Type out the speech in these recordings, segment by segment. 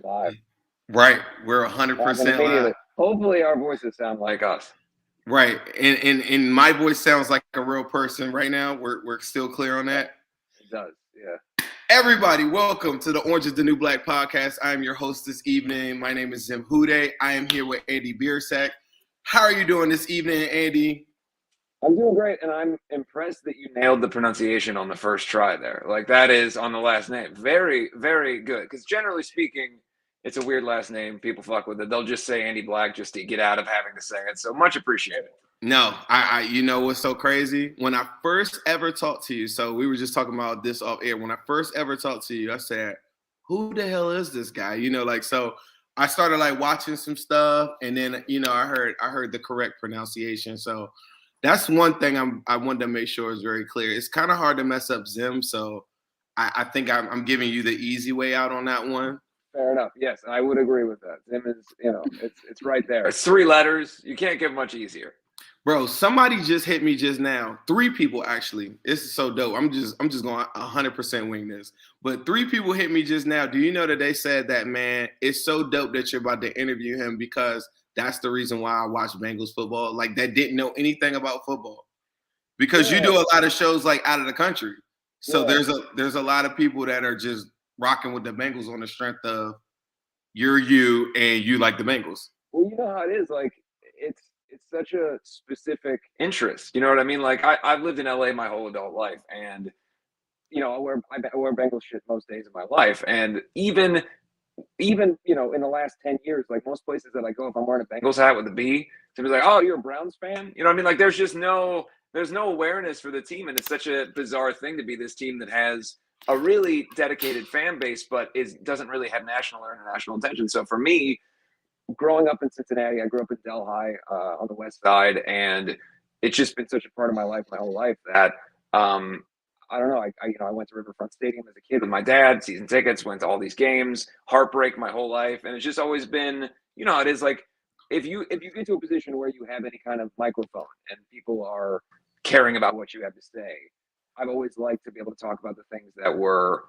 live. Right. We're 100% Immediately. live. Hopefully our voices sound like us. Right. And my voice sounds like a real person right now. We're still clear on that. It does, yeah. Everybody, welcome to the Orange is the New Black podcast. I am your host this evening. My name is Zim Hude. I am here with Andy Biersack. How are you doing this evening, Andy? I'm doing great, and I'm impressed that you nailed the pronunciation on the first try there. Like, that is on the last name. Very, very good. Because generally speaking, it's a weird last name. People fuck with it. They'll just say Andy Black just to get out of having to say it. So much appreciated. No, I you know what's so crazy? When I first ever talked to you, so we were just talking about this off air. When I first ever talked to you, I said, who the hell is this guy? You know, like, so I started like watching some stuff, and then, you know, I heard the correct pronunciation. So that's one thing I wanted to make sure is very clear. It's kind of hard to mess up Zim, so I think I'm giving you the easy way out on that one. Fair enough. Yes, I would agree with that. Zim is, you know, it's right there. It's 3 letters. You can't get much easier. Bro, somebody just hit me just now. 3 people actually. This is so dope. I'm just going 100% wing this. But 3 people hit me just now. Do you know that they said that, man, it's so dope that you're about to interview him because that's the reason why I watch Bengals football. Like, that didn't know anything about football. Because you do a lot of shows like out of the country. So there's a lot of people that are just rocking with the Bengals on the strength of you're you and you like the Bengals. Well, you know how it is. Like, it's such a specific interest. You know what I mean? Like, I've lived in LA my whole adult life, and you know, I wear Bengals shit most days of my life. And even you know, in the last 10 years, like most places that I go, if I'm wearing a Bengals hat with a B, somebody's like, "Oh, you're a Browns fan?" You know what I mean? Like, there's no awareness for the team, and it's such a bizarre thing to be this team that has a really dedicated fan base, but doesn't really have national or international attention. So for me, growing up in Cincinnati, I grew up in Delhi on the west side, and it's just been such a part of my life, my whole life, that I don't know. I went to Riverfront Stadium as a kid with my dad, season tickets, went to all these games, heartbreak my whole life, and it's just always been, you know, it is like if you get to a position where you have any kind of microphone and people are caring about what you have to say, I've always liked to be able to talk about the things that were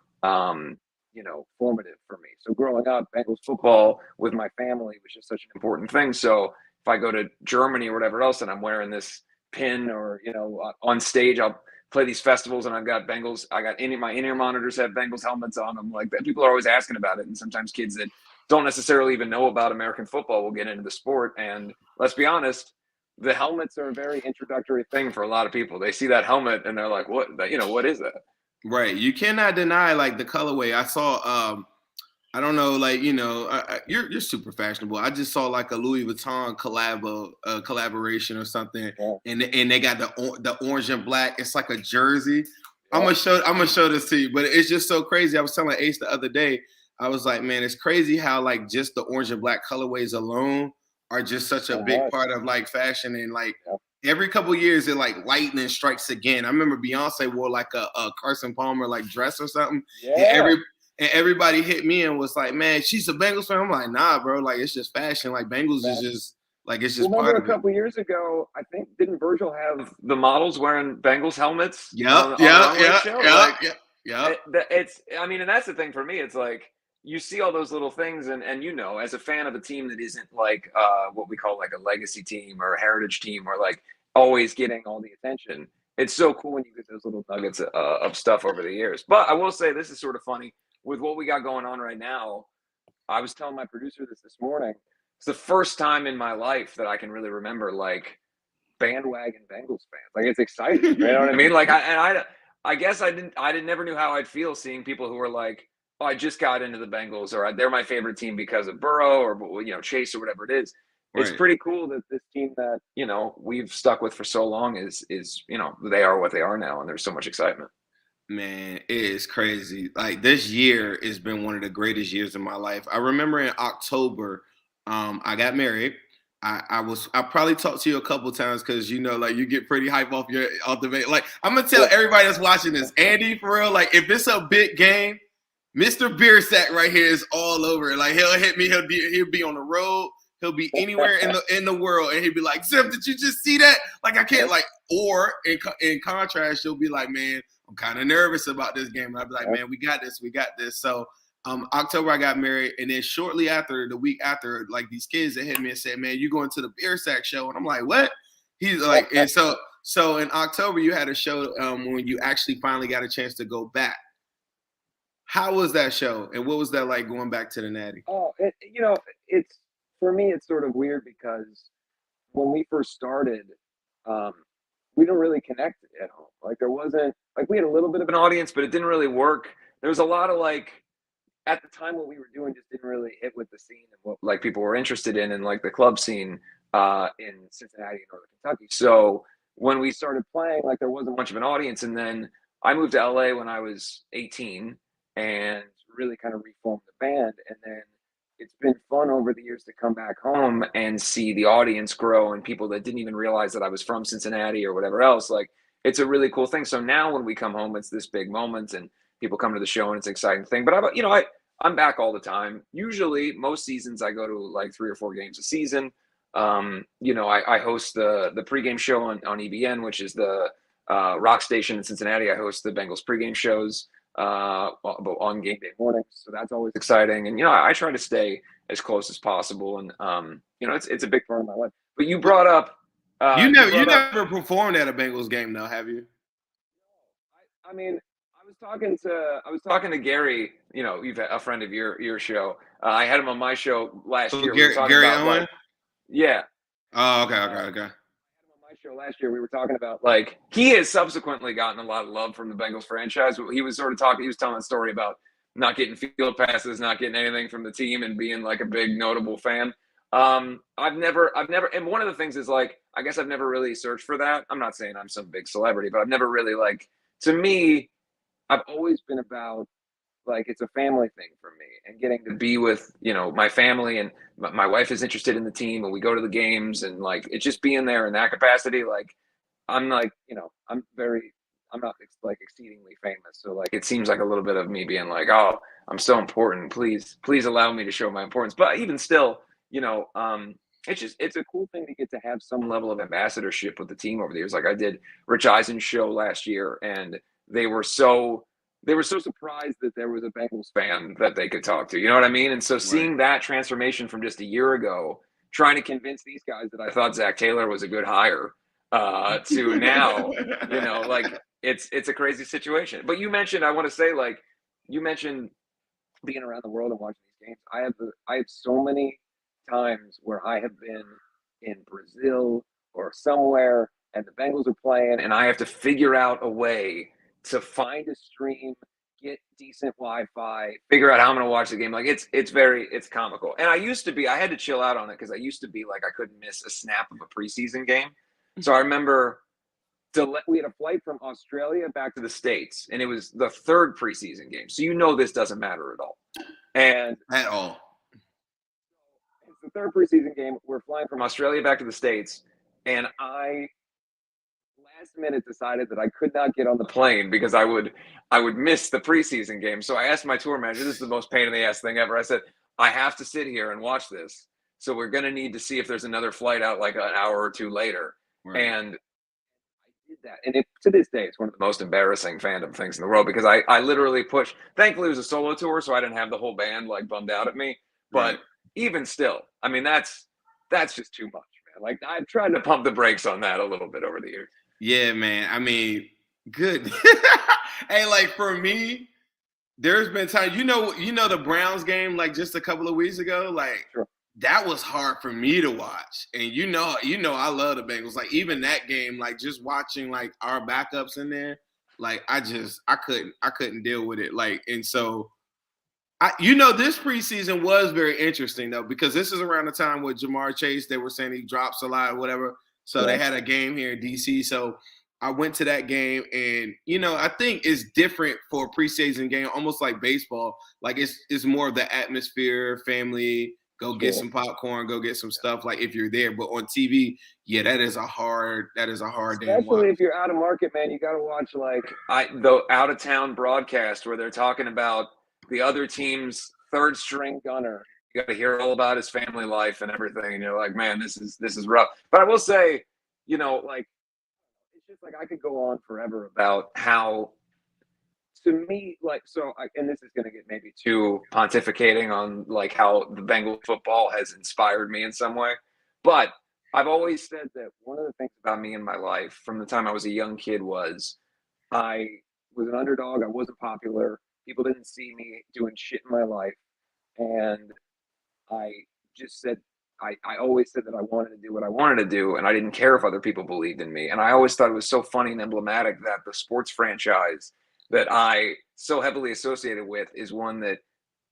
you know, formative for me. So growing up, Bengals football with my family was just such an important thing. So if I go to Germany or whatever else and I'm wearing this pin, or, you know, on stage, I'll play these festivals and I've got Bengals. I got my in-ear monitors have Bengals helmets on them. Like that, people are always asking about it. And sometimes kids that don't necessarily even know about American football will get into the sport. And let's be honest, the helmets are a very introductory thing for a lot of people. They see that helmet and they're like, what, you know, what is that? Right. You cannot deny like the colorway. I saw I don't know, like, you know, you're super fashionable. I just saw like a Louis Vuitton collaboration or something, and they got the orange and black. It's like a jersey. I'm gonna show this to you, but it's just so crazy. I was telling Ace the other day, I was like, man, it's crazy how like just the orange and black colorways alone are just such a big part of like fashion, and like every couple of years it like lightning strikes again. I remember Beyonce wore like a Carson Palmer like dress or something, and everybody hit me and was like, man, she's a Bengals fan. I'm like, nah, bro, like it's just fashion. Like Bengals is just like, it's just part of it. A couple years ago, I think, didn't Virgil have the models wearing Bengals helmets? Yeah. It's, I mean, and that's the thing for me. It's like you see all those little things, and you know, as a fan of a team that isn't like what we call like a legacy team or a heritage team or like always getting all the attention, it's so cool when you get those little nuggets of stuff over the years. But I will say, this is sort of funny with what we got going on right now. I was telling my producer this morning. It's the first time in my life that I can really remember like bandwagon Bengals fans. Like, it's exciting. You know what I mean? Like, I guess I never knew how I'd feel seeing people who were like, oh, I just got into the Bengals, or they're my favorite team because of Burrow, or, you know, Chase, or whatever it is. It's pretty cool that this team that, you know, we've stuck with for so long is, you know, they are what they are now, and there's so much excitement. Man, it is crazy. Like, this year has been one of the greatest years of my life. I remember in October, I got married. I probably talked to you a couple times because, you know, like, you get pretty hype off the like, I'm gonna tell everybody that's watching this, Andy, for real, like, if it's a big game, Mr. Biersack right here is all over it. Like, he'll hit me, he'll be on the road, he'll be anywhere in the world, and he'll be like, Zim, did you just see that? Like, I can't, like, or in contrast, you'll be like, man, I'm kind of nervous about this game. And I'll be like, man, we got this. So October I got married, and then shortly after, the week after, like these kids that hit me and said, "Man, you going to the Biersack show?" And I'm like, "What?" He's like, and so in October you had a show when you actually finally got a chance to go back. How was that show, and what was that like going back to the Natty? Oh, it's for me, it's sort of weird because when we first started, um, we didn't really connect at home. Like there wasn't like we had a little bit of an audience, but it didn't really work. There was a lot of like at the time what we were doing just didn't really hit with the scene and what like people were interested in like the club scene in Cincinnati and Northern Kentucky. So when we started playing, like there wasn't much of an audience, and then I moved to LA when I was 18 and really kind of reformed the band, and then it's been fun over the years to come back home and see the audience grow and people that didn't even realize that I was from Cincinnati or whatever else. Like it's a really cool thing. So now when we come home, it's this big moment and people come to the show and it's an exciting thing. But I'm back all the time. Usually most seasons I go to like 3 or 4 games a season. I host the pregame show on EBN, which is the rock station in Cincinnati. I host the Bengals pregame shows on game day mornings, so that's always exciting. And I try to stay as close as possible. And it's a big part of my life. But you brought up you never performed at a Bengals game, though, have you? I mean, I was talking to Gary. You've had a friend of your show. I had him on my show last year. Gary Owen. Yeah. Oh, okay. On my show last year, we were talking about like he has subsequently gotten a lot of love from the Bengals franchise. He was sort of talking. He was telling a story about not getting field passes, not getting anything from the team, and being like a big notable fan. I've never, and one of the things is like, I guess I've never really searched for that. I'm not saying I'm some big celebrity, but I've never really like, to me, I've always been about like, it's a family thing for me and getting to be with, my family, and my wife is interested in the team and we go to the games, and like, it's just being there in that capacity. Like, I'm like, I'm not like exceedingly famous. So like, it seems like a little bit of me being like, oh, I'm so important. Please allow me to show my importance. But even still, it's a cool thing to get to have some level of ambassadorship with the team over the years. Like I did Rich Eisen's show last year, and they were so surprised that there was a Bengals fan that they could talk to. You know what I mean? And so seeing that transformation from just a year ago, trying to convince these guys that I thought Zach Taylor was a good hire, to now, like it's a crazy situation. But you mentioned, I want to say, like you mentioned being around the world and watching these games. I have so many times where I have been in Brazil or somewhere and the Bengals are playing, and I have to figure out a way to find a stream, get decent Wi-Fi, figure out how I'm going to watch the game. Like it's comical. And I had to chill out on it because I used to be like, I couldn't miss a snap of a preseason game. So I remember we had a flight from Australia back to the States, and it was the 3rd preseason game. So this doesn't matter at all. And at all. It's the 3rd preseason game. We're flying from Australia back to the States, and I last minute decided that I could not get on the plane because I would miss the preseason game. So I asked my tour manager, this is the most pain in the ass thing ever. I said, I have to sit here and watch this. So we're going to need to see if there's another flight out like an hour or 2 later. Right. And I did that. And to this day, it's one of the most embarrassing fandom things in the world because I literally pushed. Thankfully, it was a solo tour, so I didn't have the whole band like bummed out at me. But even still, I mean, that's just too much, man. Like I've tried to pump the brakes on that a little bit over the years. Yeah, man. I mean, good. Hey, like for me, there's been times, the Browns game, like just a couple of weeks ago, like that was hard for me to watch. And I love the Bengals. Like even that game, like just watching like our backups in there, like I couldn't deal with it. Like, and so this preseason was very interesting though, because this is around the time with Jamar Chase, they were saying he drops a lot or whatever. So they had a game here in DC. So I went to that game, and I think it's different for a preseason game, almost like baseball. Like it's more of the atmosphere, family, go get some popcorn, go get some stuff. Like if you're there, but on TV, that is a hard day. Especially if you're out of market, man, you got to watch like the out of town broadcast where they're talking about the other team's 3rd string gunner. You got to hear all about his family life and everything. And you're like, man, this is rough. But I will say, like, it's just like I could go on forever about how to me, like, and this is going to get maybe too pontificating on like how the Bengals football has inspired me in some way, but I've always said that one of the things about me in my life from the time I was a young kid was I was an underdog. I wasn't popular. People didn't see me doing shit in my life, and I just said I always said that I wanted to do what I wanted to do, and I didn't care if other people believed in me. And I always thought it was so funny and emblematic that the sports franchise that I so heavily associated with is one that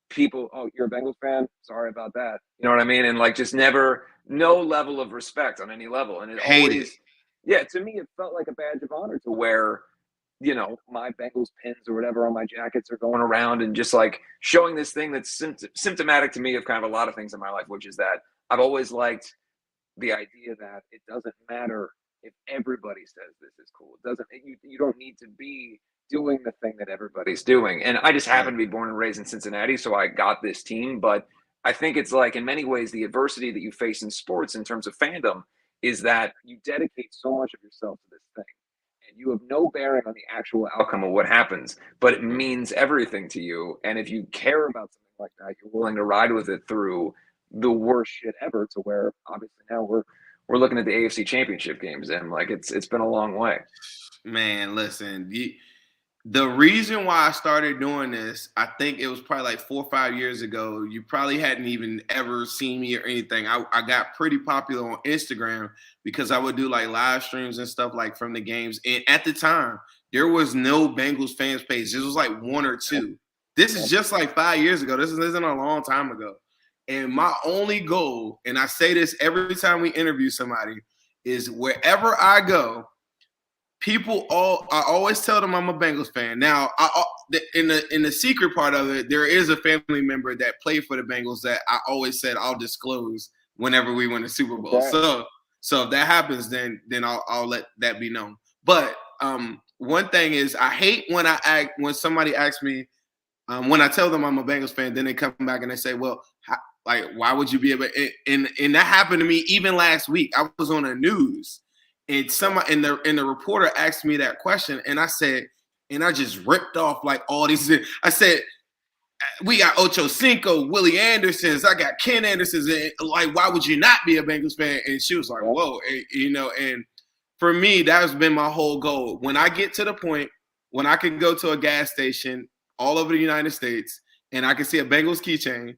people, oh, you're a Bengals fan? Sorry about that. You know what I mean? And like just never, no level of respect on any level. And it Hate it. always, yeah, to me, it felt like a badge of honor to wear, you know, my Bengals pins or whatever on my jackets are going around and just like showing this thing that's symptomatic to me of kind of a lot of things in my life, which is that I've always liked the idea that it doesn't matter if everybody says this is cool. It doesn't, you don't need to be doing the thing that everybody's doing. And I just happen to be born and raised in Cincinnati, so I got this team. But I think it's like in many ways the adversity that you face in sports in terms of fandom is that you dedicate so much of yourself to this thing. And you have no bearing on the actual outcome of what happens, but it means everything to you. And if you care about something like that, you're willing to ride with it through the worst shit ever to where obviously now we're looking at the AFC Championship games and like it's been a long way. Man, listen, the reason why I started doing this, I think it was probably like 4 or 5 years ago. You probably hadn't even ever seen me or anything. I got pretty popular on Instagram because I would do like live streams and stuff like from the games. And at the time, there was no Bengals fans page. This was like 1 or 2. This is just like 5 years ago. This isn't a long time ago. And my only goal, and I say this every time we interview somebody, is wherever I go, I always tell them I'm a Bengals fan. Now, in the secret part of it, there is a family member that played for the Bengals that I always said I'll disclose whenever we win the Super Bowl. Okay. So if that happens, then I'll let that be known. But one thing is, I hate when somebody asks me when I tell them I'm a Bengals fan, then they come back and they say, "Well, like why would you be able?" And that happened to me even last week. I was on the news. And the reporter asked me that question, and I said, and I just ripped off like all these. I said, we got Ocho Cinco, Willie Andersons, I got Ken Andersons, and like, why would you not be a Bengals fan? And she was like, whoa, and for me, that's been my whole goal. When I get to the point when I can go to a gas station all over the United States and I can see a Bengals keychain,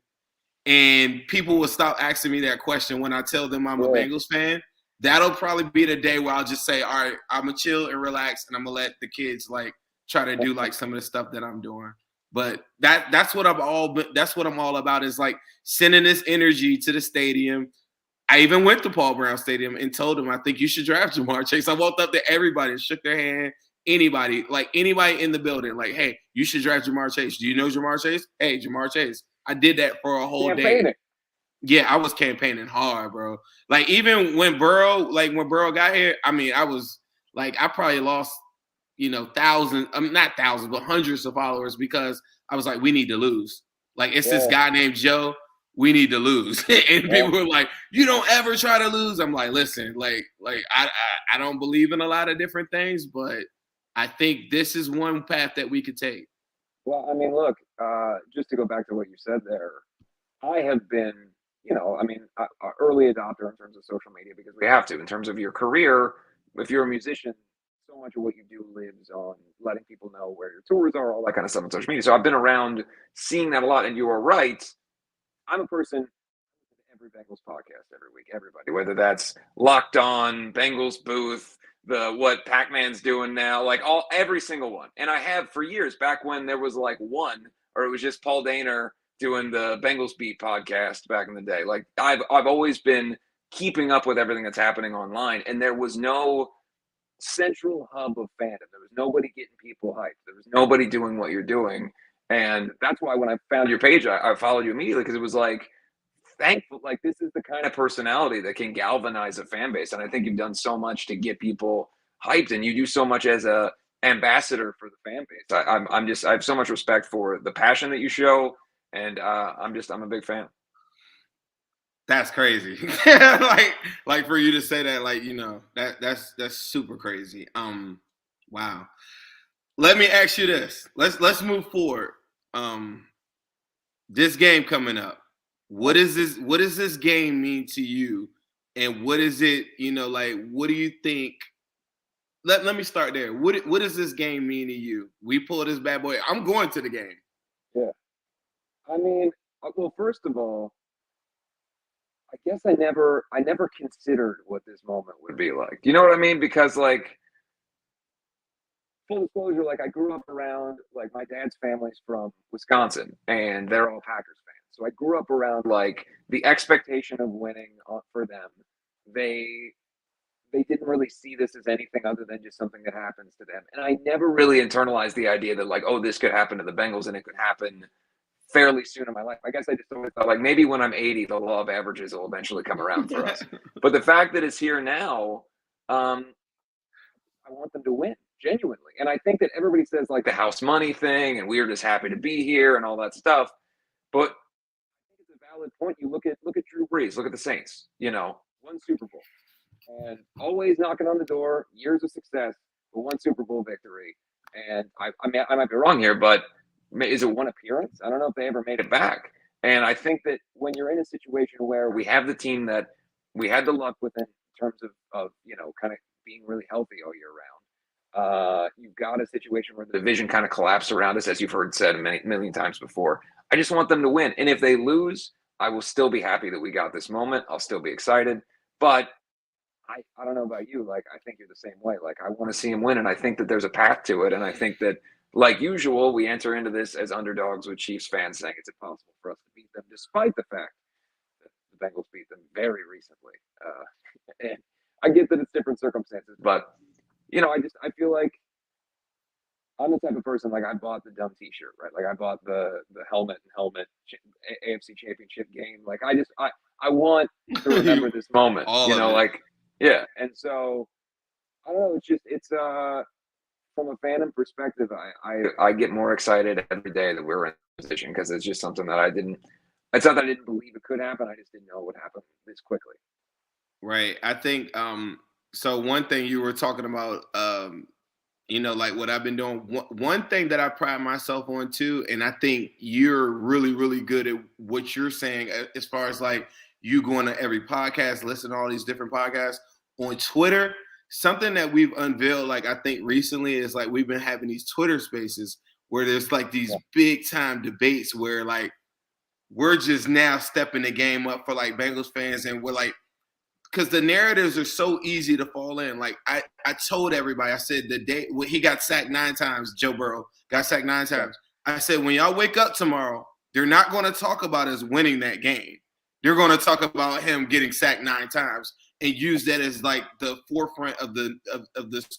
and people will stop asking me that question when I tell them I'm a Bengals fan. That'll probably be the day where I'll just say, all right, I'm going to chill and relax, and I'm going to let the kids, like, try to do, like, some of the stuff that I'm doing. But that's what I'm all about is, like, sending this energy to the stadium. I even went to Paul Brown Stadium and told them, I think you should draft Ja'Marr Chase. I walked up to everybody and shook their hand. Anybody in the building, like, hey, you should draft Ja'Marr Chase. Do you know Ja'Marr Chase? Hey, Ja'Marr Chase. I did that for a whole day. Yeah, I was campaigning hard, bro. Like even when Burrow got here, I mean, I was like, I probably lost, thousands, not thousands, but hundreds of followers because I was like, we need to lose. Like it's this guy named Joe, we need to lose. And people were like, you don't ever try to lose. I'm like, listen, like I don't believe in a lot of different things, but I think this is one path that we could take. Well, I mean, look, just to go back to what you said there, I have been, an early adopter in terms of social media because we have to. In terms of your career, if you're a musician, so much of what you do lives on letting people know where your tours are, all that kind of stuff on social media. So I've been around seeing that a lot. And you are right. I'm a person every Bengals podcast every week, everybody, whether that's Locked On, Bengals Booth, what Pac-Man's doing now, like every single one. And I have for years, back when there was like one, or it was just Paul Daner doing the Bengals Beat podcast back in the day. Like I've always been keeping up with everything that's happening online, and there was no central hub of fandom. There was nobody getting people hyped. There was nobody doing what you're doing. And that's why when I found your page, I followed you immediately because it was like, thankful, like this is the kind of personality that can galvanize a fan base. And I think you've done so much to get people hyped, and you do so much as a ambassador for the fan base. I have so much respect for the passion that you show, and I'm a big fan. That's crazy. like for you to say that, like, that's super crazy. Wow. let me ask you this. Let's move forward. This game coming up. What is this? What does this game mean to you? And what is it? Like, what do you think? Let me start there. What does this game mean to you? We pull this bad boy. I'm going to the game. Yeah. I mean, well, first of all, I guess I never considered what this moment would be like. You know what I mean? Because like, full disclosure, like I grew up around, like, my dad's family's from Wisconsin and they're all Packers fans. So I grew up around like the expectation of winning for them. They didn't really see this as anything other than just something that happens to them. And I never really internalized the idea that like, oh, this could happen to the Bengals and it could happen fairly soon in my life. I guess I just always thought like maybe when I'm 80, the law of averages will eventually come around for us. But the fact that it's here now, I want them to win genuinely. And I think that everybody says like the house money thing and we're just happy to be here and all that stuff. But I think it's a valid point. You look at Drew Brees, look at the Saints, one Super Bowl and always knocking on the door, years of success, but one Super Bowl victory. And I mean, I might be wrong here, but is it one appearance? I don't know if they ever made it back. And I think that when you're in a situation where we have the team that we had the luck with in terms of kind of being really healthy all year round, you've got a situation where the division kind of collapsed around us, as you've heard said a million times before. I just want them to win. And if they lose, I will still be happy that we got this moment. I'll still be excited. But I don't know about you. Like, I think you're the same way. Like, I want to see him win, and I think that there's a path to it. And I think that, like usual, we enter into this as underdogs with Chiefs fans saying it's impossible for us to beat them, despite the fact that the Bengals beat them very recently. And I get that it's different circumstances, but I feel like I'm the type of person, like, I bought the dumb T-shirt, right? Like, I bought the helmet AFC Championship game. Like, I want to remember this moment, like. Yeah, and so I don't know. It's from a fandom perspective, I get more excited every day that we're in this position because it's just something that I didn't. It's not that I didn't believe it could happen. I just didn't know it would happen this quickly. Right. I think so. One thing you were talking about, like what I've been doing. One thing that I pride myself on too, and I think you're really, really good at what you're saying as far as like you going to every podcast, listen to all these different podcasts on Twitter. Something that we've unveiled, like I think recently, is like we've been having these Twitter spaces where there's like these big time debates where like we're just now stepping the game up for like Bengals fans, and we're like, because the narratives are so easy to fall in. Like I told everybody, I said the day when he got sacked 9 times, Joe Burrow got sacked 9 times. I said, when y'all wake up tomorrow, they're not going to talk about us winning that game. They're going to talk about him getting sacked 9 times and use that as like the forefront of the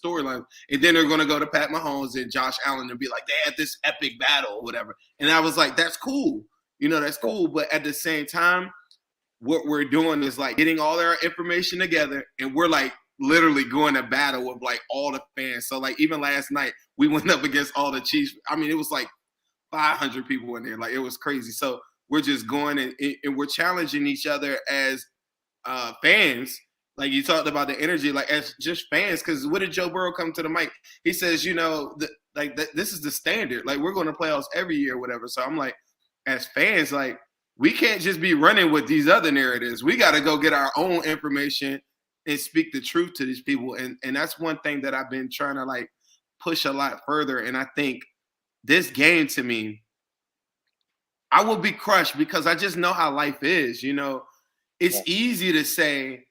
storyline. And then they're going to go to Pat Mahomes and Josh Allen and be like, they had this epic battle or whatever. And I was like, that's cool. That's cool. But at the same time, what we're doing is like getting all our information together, and we're like literally going to battle with like all the fans. So like even last night, we went up against all the Chiefs. I mean, it was like 500 people in there. Like it was crazy. So we're just going and we're challenging each other as fans. Like you talked about the energy, like as just fans. Because what did Joe Burrow come to the mic? He says, this is the standard. Like we're going to playoffs every year or whatever. So I'm like, as fans, like we can't just be running with these other narratives. We got to go get our own information and speak the truth to these people. And that's one thing that I've been trying to like push a lot further. And I think this game to me, I will be crushed because I just know how life is. It's easy to say,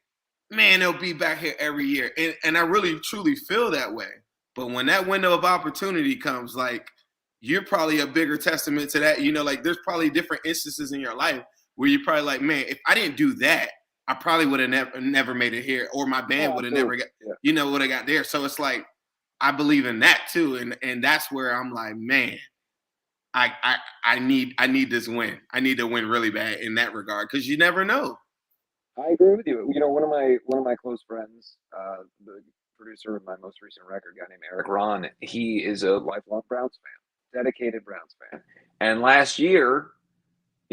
man, they'll be back here every year. And I really, truly feel that way. But when that window of opportunity comes, like, you're probably a bigger testament to that. Like there's probably different instances in your life where you're probably like, man, if I didn't do that, I probably would have never made it here, or my band would have never got, would have got there. So it's like, I believe in that too. And that's where I'm like, man, I need this win. I need to win really bad in that regard. Cause you never know. I agree with you. One of my close friends, the producer of my most recent record, a guy named Eric Ron, he is a lifelong Browns fan, dedicated Browns fan. And last year,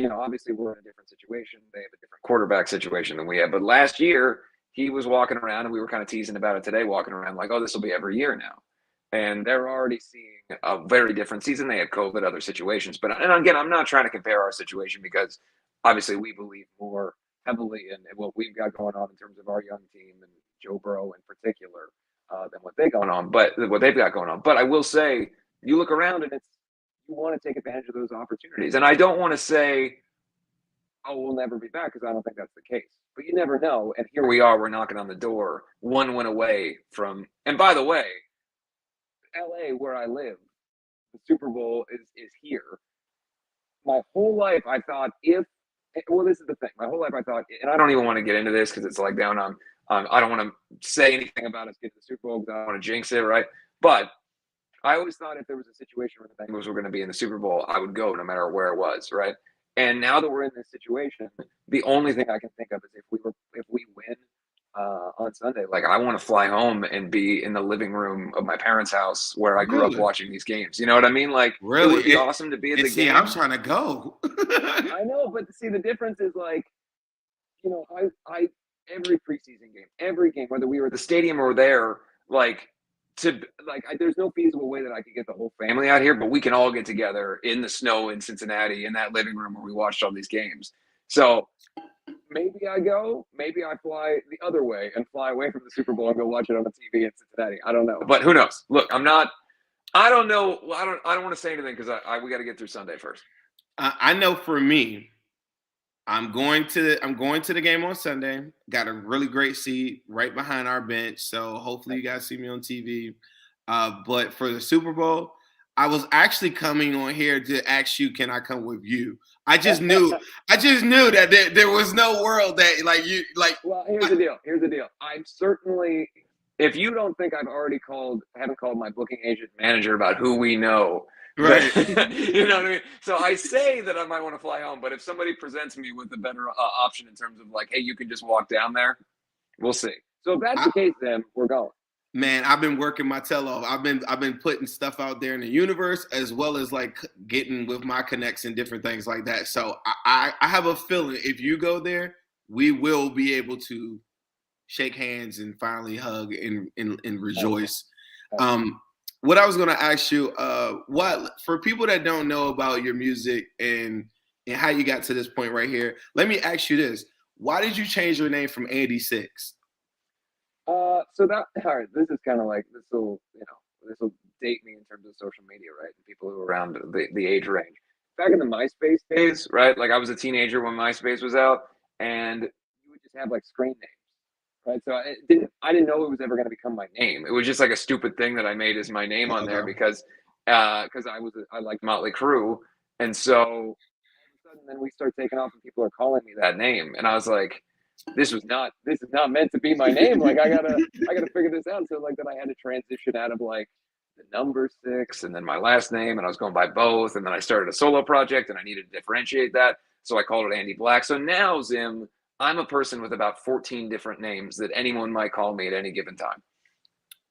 obviously we're in a different situation. They have a different quarterback situation than we have. But last year, he was walking around, and we were kind of teasing about it today, walking around like, oh, this will be every year now. and they're already seeing a very different season. They had COVID, other situations, but and again, I'm not trying to compare our situation because obviously we believe more heavily in what we've got going on in terms of our young team and Joe Burrow in particular than what they've got going on. But I will say, you look around and you want to take advantage of those opportunities, and I don't want to say, oh, we'll never be back, because I don't think that's the case. But you never know. And here we are, we're knocking on the door, one win away from. And by the way, LA, where I live, the Super Bowl is here. My whole life, I thought well, this is the thing. My whole life, I thought, and I don't even want to get into this because it's like down on. I don't want to say anything about us getting the Super Bowl because I don't want to jinx it, right? But I always thought if there was a situation where the Bengals were going to be in the Super Bowl, I would go no matter where it was, right? And now that we're in this situation, the only thing I can think of is if we win on Sunday, like I want to fly home and be in the living room of my parents' house where I grew up watching these games. You know what I mean? Like, it would be awesome to be at the game. I'm trying to go. I know, but see, the difference is like, I every preseason game, every game, whether we were at the stadium or there, there's no feasible way that I could get the whole family out here, but we can all get together in the snow in Cincinnati in that living room where we watched all these games. So maybe I go, maybe I fly the other way and fly away from the Super Bowl and go watch it on the TV in Cincinnati. I don't know, but who knows? Look, I don't know. I don't want to say anything because we got to get through Sunday first. I know for me, I'm going to the game on Sunday. Got a really great seat right behind our bench, so hopefully you guys see me on TV. But for the Super Bowl, I was actually coming on here to ask you, can I come with you? I just knew that there was no world that like you like. Well, here's the deal. I'm certainly, if you don't think haven't called my booking agent manager about who we know. Right. You know what I mean? So I say that I might want to fly home, but if somebody presents me with a better option in terms of like, hey, you can just walk down there, we'll see. So if that's the case, then we're going. Man, I've been working my tail off. I've been putting stuff out there in the universe as well as like getting with my connects and different things like that. So I have a feeling if you go there, we will be able to shake hands and finally hug and rejoice. What I was going to ask you, what for people that don't know about your music and how you got to this point right here, let me ask you this: why did you change your name from Andy Six? So all right, this is kind of like this will date me in terms of social media, right? And people who are around the age range. Back in the MySpace days, right? Like I was a teenager when MySpace was out, and you would just have like screen names. Right, so I didn't know it was ever going to become my name. It was just like a stupid thing that I made as my name on there because I liked Motley Crue, and so all of a sudden then we start taking off and people are calling me that name, and I was like, this is not meant to be my name. Like I gotta figure this out. So like then I had to transition out of like the number 6 and then my last name, and I was going by both, and then I started a solo project and I needed to differentiate that, so I called it Andy Black. So now, Zim, I'm a person with about 14 different names that anyone might call me at any given time.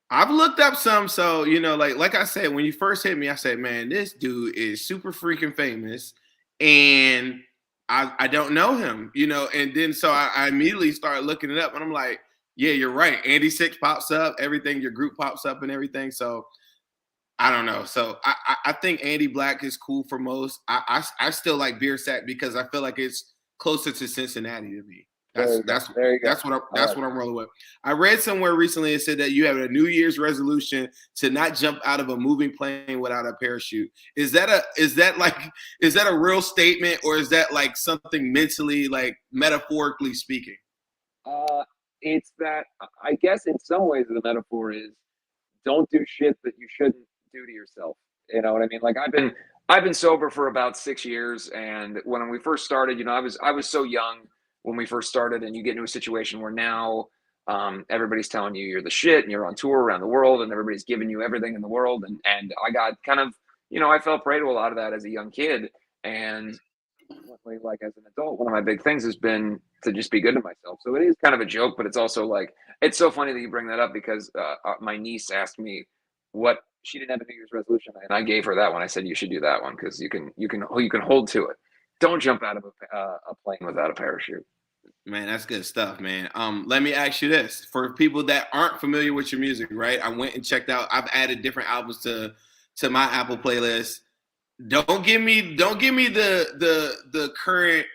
I've looked up some, so like I said, when you first hit me, I said, man, this dude is super freaking famous, and I don't know him, and then so I immediately started looking it up, and I'm like, yeah, you're right. Andy Six pops up, everything, your group pops up and everything. So I don't know. So I think Andy Black is cool for most. I still like Biersack because I feel like it's closer to Cincinnati to me. That's what I'm rolling with. I read somewhere recently it said that you have a New Year's resolution to not jump out of a moving plane without a parachute. Is that a real statement, or is that like something mentally, like metaphorically speaking? It's that, I guess in some ways the metaphor is don't do shit that you shouldn't do to yourself. You know what I mean? Like I've been sober for about 6 years, and when we first started, I was so young when we first started, and you get into a situation where now everybody's telling you you're the shit and you're on tour around the world and everybody's giving you everything in the world. And I got kind of, I fell prey to a lot of that as a young kid. And like as an adult, one of my big things has been to just be good to myself. So it is kind of a joke, but it's also like, it's so funny that you bring that up because my niece asked me what she didn't have a New Year's resolution, and I gave her that one. I said, you should do that one because you can hold to it. Don't jump out of a plane without a parachute. Man, that's good stuff, man. Let me ask you this: for people that aren't familiar with your music, right? I went and checked out. I've added different albums to my Apple playlist. Don't give me the current,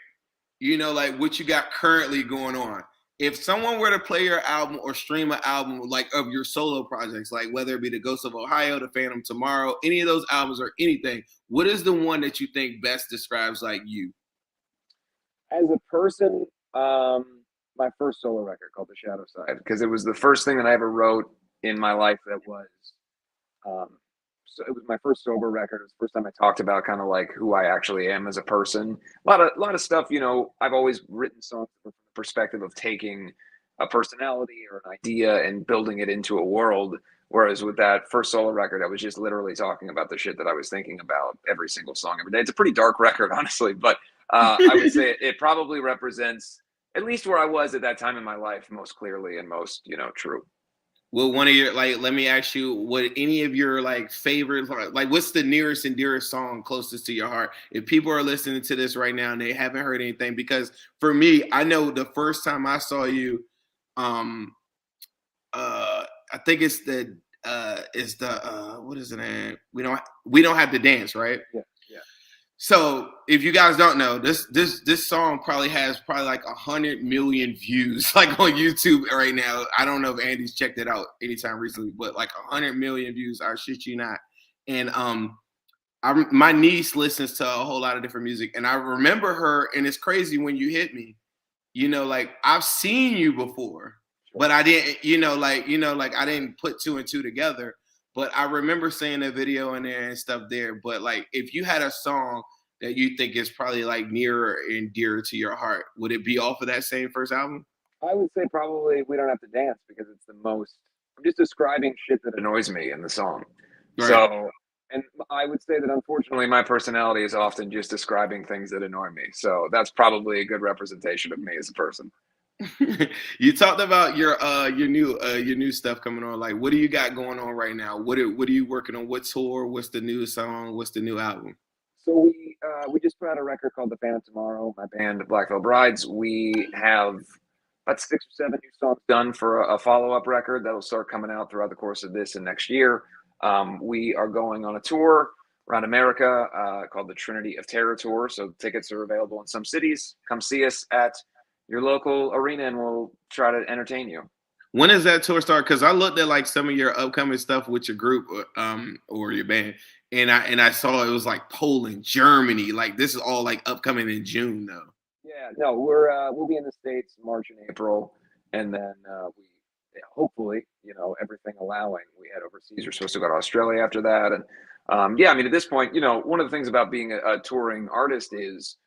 like what you got currently going on. If someone were to play your album or stream an album like of your solo projects, like whether it be the Ghost of Ohio, the Phantom Tomorrow, any of those albums or anything, what is the one that you think best describes like you? As a person, my first solo record called The Shadow Side, because it was the first thing that I ever wrote in my life that was um, so it was my first sober record. It was the first time I talked about kind of like who I actually am as a person. A lot of stuff, I've always written songs from the perspective of taking a personality or an idea and building it into a world. Whereas with that first solo record, I was just literally talking about the shit that I was thinking about every single song every day. It's a pretty dark record, honestly, but I would say it probably represents at least where I was at that time in my life most clearly and most, true. Well, one of your let me ask you, what any of your favorite, what's the nearest and dearest song closest to your heart? If people are listening to this right now and they haven't heard anything, because for me, I know the first time I saw you, um, I think it's the what is it? We don't have to dance, right? Yeah, yeah. So if you guys don't know, this song probably has like 100 million views like on YouTube right now. I don't know if Andy's checked it out anytime recently, but like 100 million views. I shit you not. And my niece listens to a whole lot of different music, and I remember her. And it's crazy when you hit me. Like I've seen you before, but I didn't. I didn't put two and two together. But I remember seeing a video in there and stuff there. But like, if you had a song that you think is probably like nearer and dearer to your heart, would it be off of that same first album? I would say probably We Don't Have to Dance because it's the most. I'm just describing shit that annoys me in the song. Right. So, and I would say that unfortunately my personality is often just describing things that annoy me. So that's probably a good representation of me as a person. You talked about your new stuff coming on. Like, what do you got going on right now? What are you working on? What tour? What's the new song? What's the new album? So we just put out a record called The Phantom Tomorrow. My band Black Veil Brides. We have about 6 or 7 new songs done for a follow-up record that'll start coming out throughout the course of this and next year. We are going on a tour around America called the Trinity of Terror Tour. So tickets are available in some cities. Come see us at your local arena and we'll try to entertain you. When does that tour start? Because I looked at like some of your upcoming stuff with your group or your band, and I saw it was like Poland, Germany. Like this is all like upcoming in June though. Yeah, no, we'll be in the States March and April, and then hopefully, everything allowing, we head overseas. We're supposed to go to Australia after that, and yeah, I mean, at this point, one of the things about being a touring artist is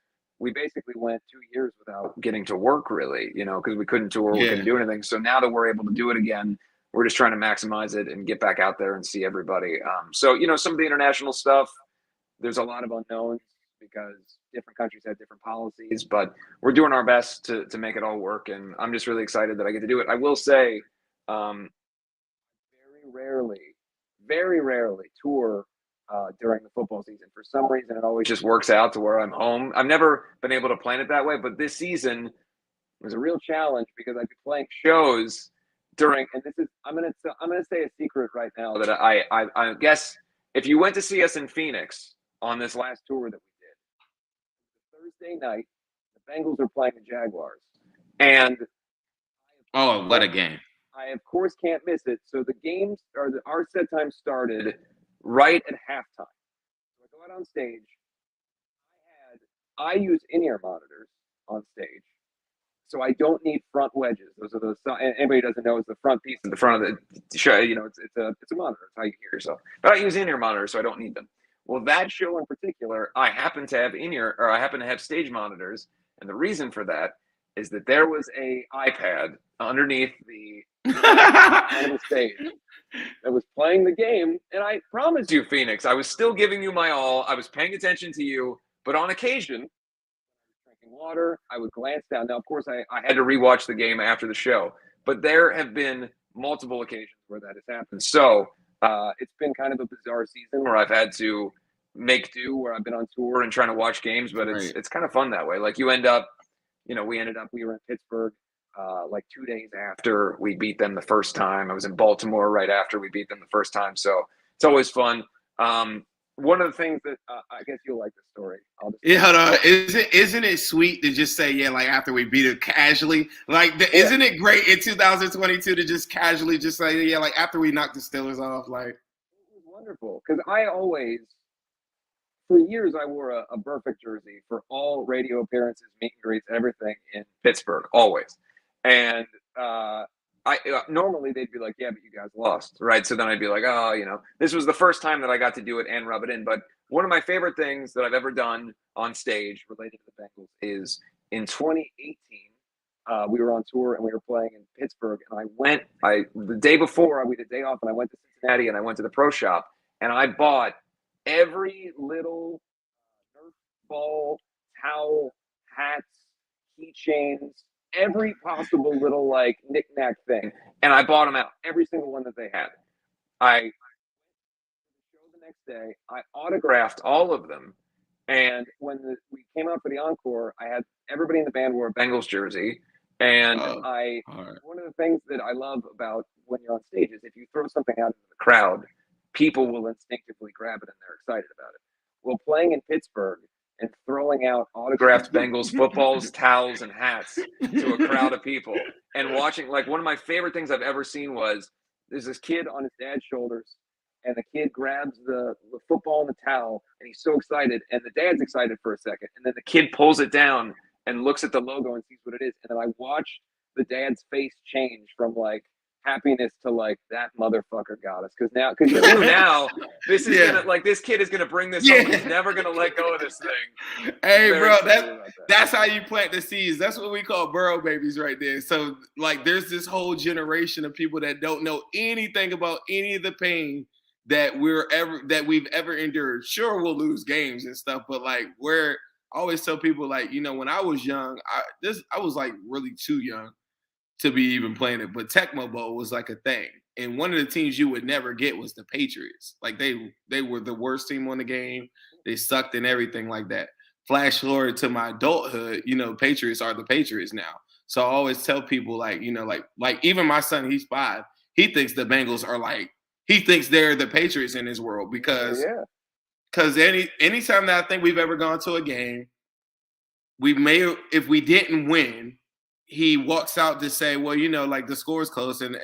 we basically went 2 years without getting to work really, because we couldn't tour, we couldn't do anything. So now that we're able to do it again, we're just trying to maximize it and get back out there and see everybody. So some of the international stuff, there's a lot of unknowns because different countries have different policies, but we're doing our best to make it all work. And I'm just really excited that I get to do it. I will say, very rarely tour during the football season. For some reason, it always just works out to where I'm home. I've never been able to plan it that way, but this season was a real challenge because I'd be playing shows during, and this is, I'm gonna say a secret right now that I guess if you went to see us in Phoenix on this last tour that we did, Thursday night, the Bengals are playing the Jaguars, and oh, what a game! I of course can't miss it. So the games or our set time started right at halftime. So I go out on stage. I use in-ear monitors on stage, so I don't need front wedges. Those are those. Anybody who doesn't know is the front piece at the front of the show. It's a monitor. It's how you hear yourself. But I use in-ear monitors, so I don't need them. Well, that show in particular, I happen to have stage monitors, and the reason for that is that there was a iPad underneath the stage that was playing the game, and I promise you, Phoenix, I was still giving you my all. I was paying attention to you, but on occasion, drinking water, I would glance down. Now, of course, I had to rewatch the game after the show, but there have been multiple occasions where that has happened. So it's been kind of a bizarre season where I've had to make do, where I've been on tour and trying to watch games, but it's kind of fun that way. Like you end up, we were in Pittsburgh like 2 days after we beat them the first time. I was in Baltimore right after we beat them the first time. So it's always fun. One of the things that I guess you'll like the story. Hold on. Isn't it sweet to just say, yeah, like after we beat it casually? Like, isn't it great in 2022 to just casually just say, yeah, like after we knocked the Steelers off? Like, it was wonderful because for years, I wore a perfect jersey for all radio appearances, meet and greets, everything in Pittsburgh, always. And normally they'd be like, yeah, but you guys lost, right? So then I'd be like, oh, this was the first time that I got to do it and rub it in. But one of my favorite things that I've ever done on stage related to the Bengals is in 2018, we were on tour and we were playing in Pittsburgh. And the day before, we had a day off, and I went to Cincinnati and I went to the pro shop, and I bought every little Nerf ball, towel, hats, keychains, every possible little like knick-knack thing, and I bought them out, every single one that they had. I the next day, I autographed all of them, and when we came out for the encore, I had everybody in the band wore a Bengals jersey, and one of the things that I love about when you're on stage is if you throw something out into the crowd, people will instinctively grab it and they're excited about it. Well, playing in Pittsburgh and throwing out autographed Bengals footballs, towels, and hats to a crowd of people and watching, like, one of my favorite things I've ever seen was there's this kid on his dad's shoulders, and the kid grabs the football and the towel, and he's so excited, and the dad's excited for a second, and then the kid pulls it down and looks at the logo and sees what it is, and then I watched the dad's face change from, like, happiness to like that motherfucker got us because now this is gonna like this kid is gonna bring this home. He's never gonna let go of this thing. Hey, bro, that's how you plant the seeds. That's what we call burrow babies right there. So like, there's this whole generation of people that don't know anything about any of the pain that we've ever endured. Sure, we'll lose games and stuff, but like I always tell people, like, when I was young, I was like really too young to be even playing it, but Tecmo Bowl was like a thing. And one of the teams you would never get was the Patriots. Like they were the worst team on the game. They sucked and everything like that. Flash forward to my adulthood, Patriots are the Patriots now. So I always tell people, like, like even my son, he's 5. He thinks the Bengals are he thinks they're the Patriots in his world because anytime that I think we've ever gone to a game, if we didn't win, he walks out to say, well, like the score's close, and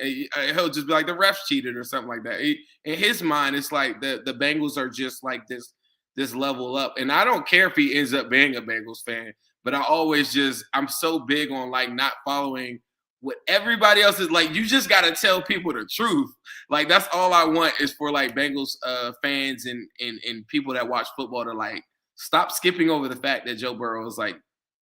he'll just be like, the refs cheated or something like that. In his mind, it's like the Bengals are just like this level up. And I don't care if he ends up being a Bengals fan, but I'm so big on like not following what everybody else is like. You just got to tell people the truth. Like, that's all I want is for like Bengals fans and people that watch football to like stop skipping over the fact that Joe Burrow is like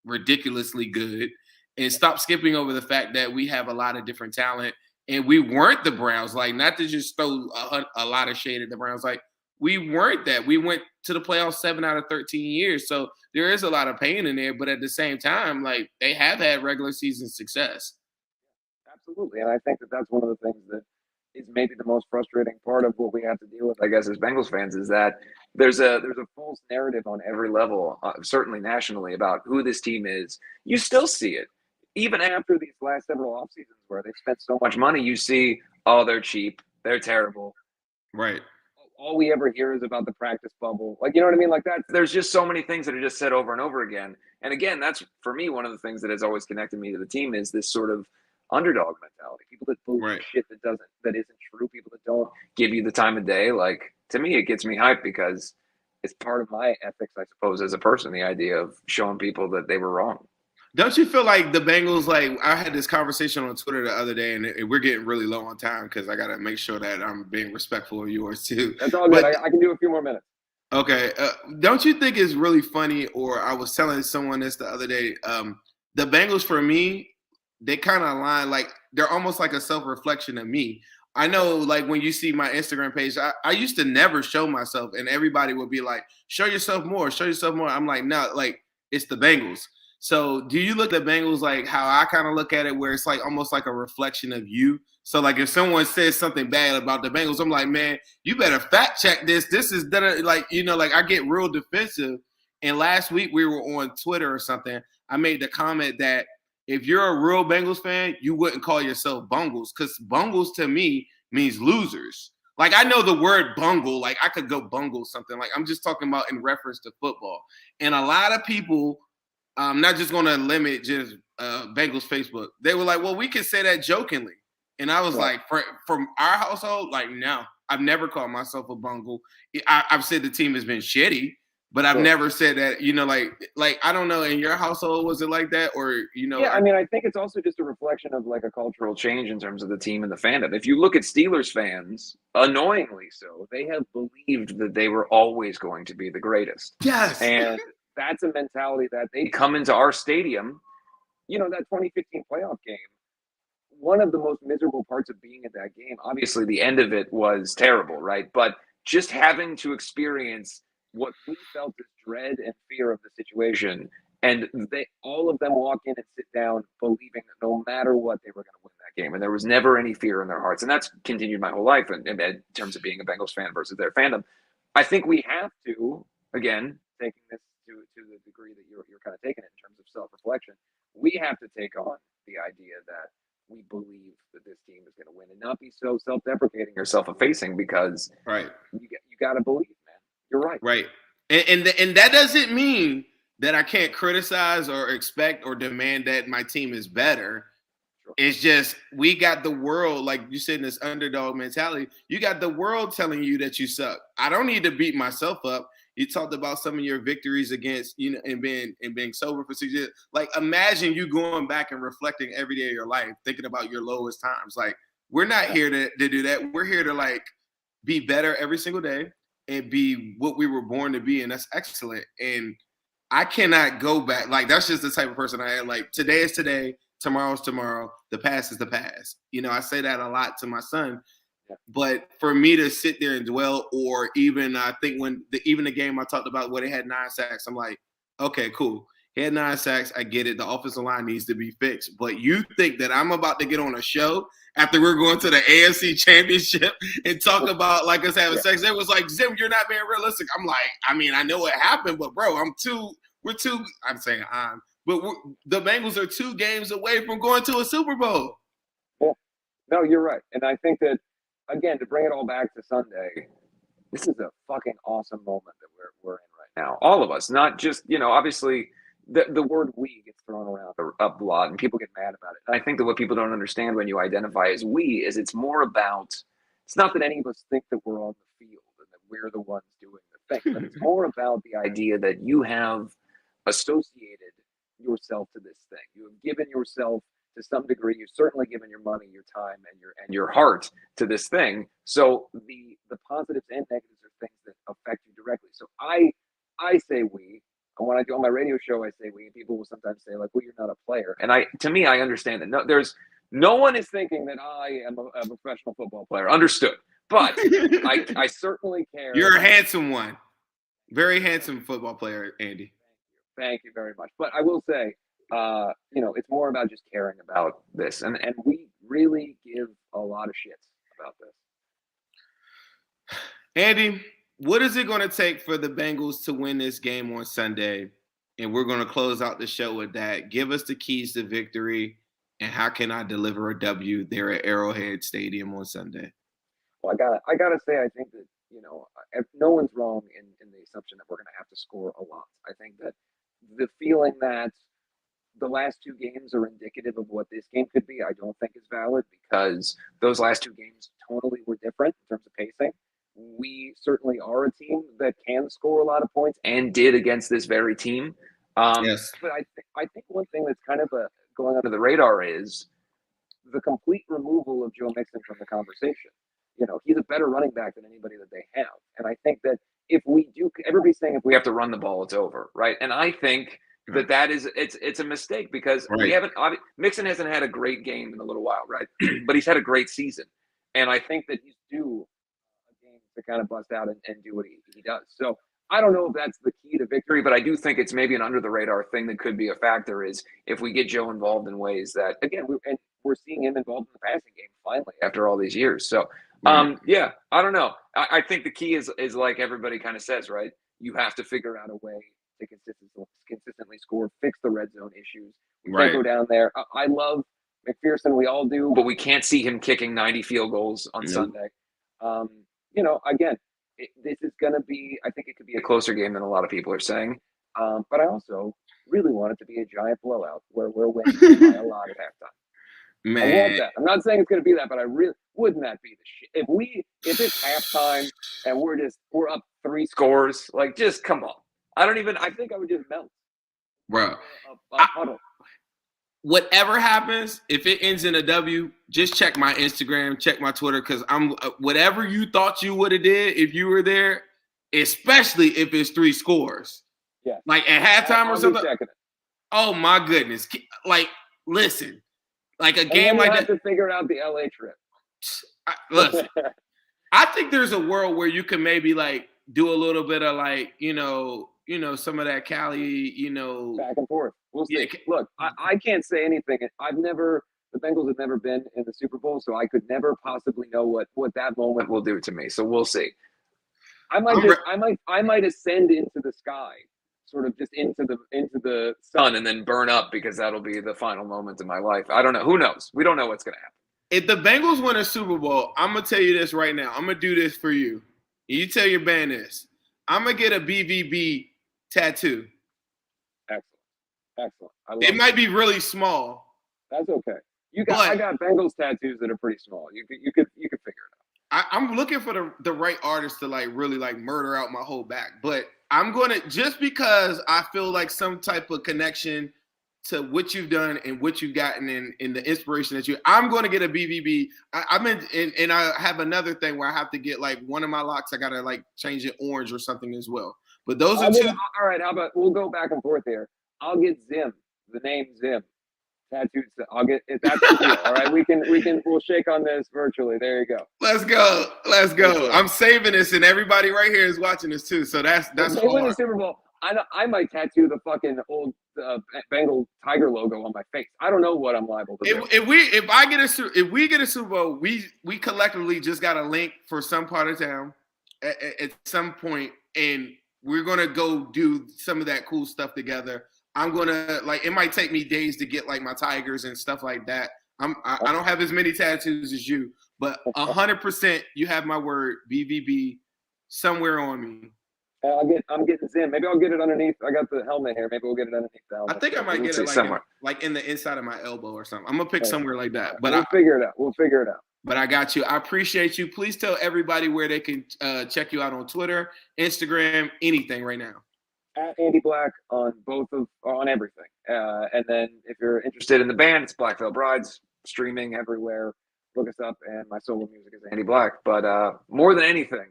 ridiculously good. And stop skipping over the fact that we have a lot of different talent, and we weren't the Browns. Like, not to just throw a lot of shade at the Browns. Like, we weren't that. We went to the playoffs 7 out of 13 years. So there is a lot of pain in there, but at the same time, like, they have had regular season success. Absolutely, and I think that that's one of the things that is maybe the most frustrating part of what we have to deal with, I guess, as Bengals fans, is that there's a false narrative on every level, certainly nationally, about who this team is. You still see it. Even after these last several off seasons where they've spent so much money, you see, oh, they're cheap, they're terrible. Right. All we ever hear is about the practice bubble. Like, you know what I mean? Like that. There's just so many things that are just said over and over again. And again, that's, for me, one of the things that has always connected me to the team is this sort of underdog mentality. People that believe shit that isn't true. People that don't give you the time of day. Like, to me, it gets me hyped because it's part of my ethics, I suppose, as a person, the idea of showing people that they were wrong. Don't you feel like the Bengals, like, I had this conversation on Twitter the other day, and we're getting really low on time because I got to make sure that I'm being respectful of yours too. That's all good. I can do a few more minutes. Okay. Don't you think it's really funny, or I was telling someone this the other day, the Bengals, for me, they kind of align, like, they're almost like a self-reflection of me. I know, like, when you see my Instagram page, I used to never show myself, and everybody would be like, show yourself more, show yourself more. I'm like, no, like, it's the Bengals. So do you look at Bengals like how I kind of look at it, where it's like almost like a reflection of you? So like if someone says something bad about the Bengals, I'm like, man, you better fact check this. This is like, like I get real defensive. And last week we were on Twitter or something. I made the comment that if you're a real Bengals fan, you wouldn't call yourself bungles, because bungles to me means losers. Like, I know the word bungle, like I could go bungle something. Like, I'm just talking about in reference to football. And a lot of people, I'm not just going to limit just Bengals Facebook. They were like, well, we can say that jokingly. And I was like, from our household, like, no, I've never called myself a bungle. I've said the team has been shitty, but I've never said that, like, I don't know, in your household, was it like that? Or, Yeah, I mean, I think it's also just a reflection of like a cultural change in terms of the team and the fandom. If you look at Steelers fans, annoyingly so, they have believed that they were always going to be the greatest. Yes. And that's a mentality that they come into our stadium, that 2015 playoff game. One of the most miserable parts of being at that game, obviously the end of it was terrible, right? But just having to experience what we felt as dread and fear of the situation, and all of them walk in and sit down believing that no matter what, they were going to win that game. And there was never any fear in their hearts. And that's continued my whole life in terms of being a Bengals fan versus their fandom. I think we have to, again, taking this to the degree that you're kind of taking it in terms of self-reflection, we have to take on the idea that we believe that this team is going to win and not be so self-deprecating or self-effacing, because you got to believe, man. You're right. Right. And that doesn't mean that I can't criticize or expect or demand that my team is better. Sure. It's just, we got the world, like you said, in this underdog mentality, you got the world telling you that you suck. I don't need to beat myself up. You talked about some of your victories against, and being sober for 6 years. Like, imagine you going back and reflecting every day of your life, thinking about your lowest times. Like, we're not here to do that. We're here to, like, be better every single day and be what we were born to be. And that's excellent. And I cannot go back. Like, that's just the type of person I am. Like, today is today, tomorrow's tomorrow, the past is the past. I say that a lot to my son. But for me to sit there and dwell, or even I think even the game I talked about where they had 9 sacks, I'm like, okay, cool. He had 9 sacks. I get it. The offensive line needs to be fixed. But you think that I'm about to get on a show after we're going to the AFC Championship and talk about like us having sex? It was like, Zim, you're not being realistic. I'm like, I mean, I know what happened, but bro, but the Bengals are 2 games away from going to a Super Bowl. Yeah. No, you're right. And I think that, again, to bring it all back to Sunday, this is a fucking awesome moment that we're in right now. All of us, not just, obviously the word we gets thrown around a lot and people get mad about it. And I think that what people don't understand when you identify as we is it's more about, it's not that any of us think that we're on the field and that we're the ones doing the thing, but it's more about the idea that you have associated yourself to this thing. You have given yourself, to some degree, you've certainly given your money, your time, and your heart to this thing. So the positives and negatives are things that affect you directly. So I say we. And when I do on my radio show, I say we. And people will sometimes say, like, well, you're not a player. And to me, I understand that. No one is thinking that I am a professional football player. Understood. But I certainly care. You're a handsome one. Very handsome football player, Andy. Thank you very much. But I will say, it's more about just caring about this. And we really give a lot of shits about this. Andy, what is it going to take for the Bengals to win this game on Sunday? And we're going to close out the show with that. Give us the keys to victory, and how can I deliver a W there at Arrowhead Stadium on Sunday? Well, I gotta say, I think that, no one's wrong in the assumption that we're going to have to score a lot. I think that the feeling that the last 2 games are indicative of what this game could be, I don't think is valid, because those last 2 games totally were different in terms of pacing. We certainly are a team that can score a lot of points and did against this very team. Yes. But I think one thing that's kind of going under the radar is the complete removal of Joe Mixon from the conversation. He's a better running back than anybody that they have. And I think that if we do, everybody's saying if we have to run the ball, it's over, right? And I think that is it's a mistake, because Mixon hasn't had a great game in a little while, right? But he's had a great season, and I think that he's due a game to kind of bust out and do what he does. So I don't know if that's the key to victory, but I do think it's maybe an under the radar thing that could be a factor, is if we get Joe involved in ways that, again, we're seeing him involved in the passing game finally after all these years. So yeah, I don't know. I think the key is like everybody kind of says, right? You have to figure out a way to consistently score, fix the red zone issues. We Right. can't go down there. I love McPherson. We all do, but we can't see him kicking 90 field goals on Sunday. Again, this is going to be, I think it could be a closer game than a lot of people are saying. But I also really want it to be a giant blowout where we're winning by a lot at halftime. Man. I want that. I'm not saying it's going to be that, but wouldn't that be the shit? If it's halftime and we're up 3 scores, like, just come on. I think I would just melt. Bro. A huddle. Whatever happens, if it ends in a W, just check my Instagram, check my Twitter, because I'm whatever you thought you would have did if you were there, especially if it's 3 scores. Yeah. Like at halftime or something. Checking it. Oh my goodness. Like, listen. Like a game like that. You have to figure out the LA trip. Listen. I think there's a world where you can maybe like do a little bit of like, some of that Cali, back and forth. We'll see. Look, I can't say anything. The Bengals have never been in the Super Bowl, so I could never possibly know what that moment will do to me. So we'll see. I might ascend into the sky, sort of just into the sun, and then burn up because that'll be the final moment of my life. I don't know. Who knows? We don't know what's going to happen. If the Bengals win a Super Bowl, I'm going to tell you this right now. I'm going to do this for you. You tell your band this. I'm going to get a BVB tattoo. Excellent. It might be really small. That's okay. I got Bengals tattoos that are pretty small. You could figure it out. I'm looking for the right artist to like really like murder out my whole back. But I'm going to, just because I feel like some type of connection to what you've done and what you've gotten in the inspiration I'm going to get a BVB. And I have another thing where I have to get like one of my locks. I got to like change it orange or something as well. But those are 2. All right. How about we'll go back and forth here. I'll get Zim, the name Zim, tattooed. I'll get if that's the deal. All right. We'll shake on this virtually. There you go. Let's go. I'm saving this, and everybody right here is watching this too. So that's they win the Super Bowl. I might tattoo the fucking old Bengal tiger logo on my face. I don't know what I'm liable to do. If we get a Super Bowl, we collectively just got a link for some part of town at some point, and we're gonna go do some of that cool stuff together. I'm gonna it might take me days to get like my tigers and stuff like that. I don't have as many tattoos as you, but 100% you have my word, BVB, somewhere on me. I'm getting Zim. Maybe I'll get it underneath. I got the helmet here. Maybe we'll get it underneath the helmet. I think I might get it somewhere, like in the inside of my elbow or something. I'm gonna pick somewhere like that. But we'll figure it out. But I got you. I appreciate you. Please tell everybody where they can check you out on Twitter, Instagram, anything right now. At Andy Black on everything. And then if you're interested in the band, it's Black Veil Brides, streaming everywhere. Look us up, and my solo music is Andy Black. But more than anything,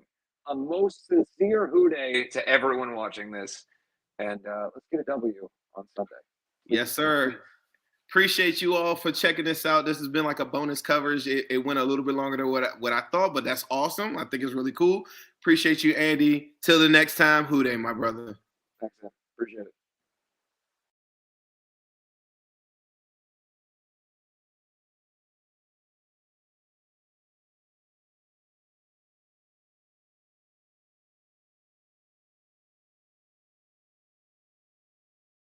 a most sincere hooday to everyone watching this. And let's get a W on Sunday. Yes, sir. Appreciate you all for checking this out. This has been like a bonus coverage. It went a little bit longer than what I thought, but that's awesome. I think it's really cool. Appreciate you, Andy. Till the next time, hooday, my brother. Thanks, man. Appreciate it.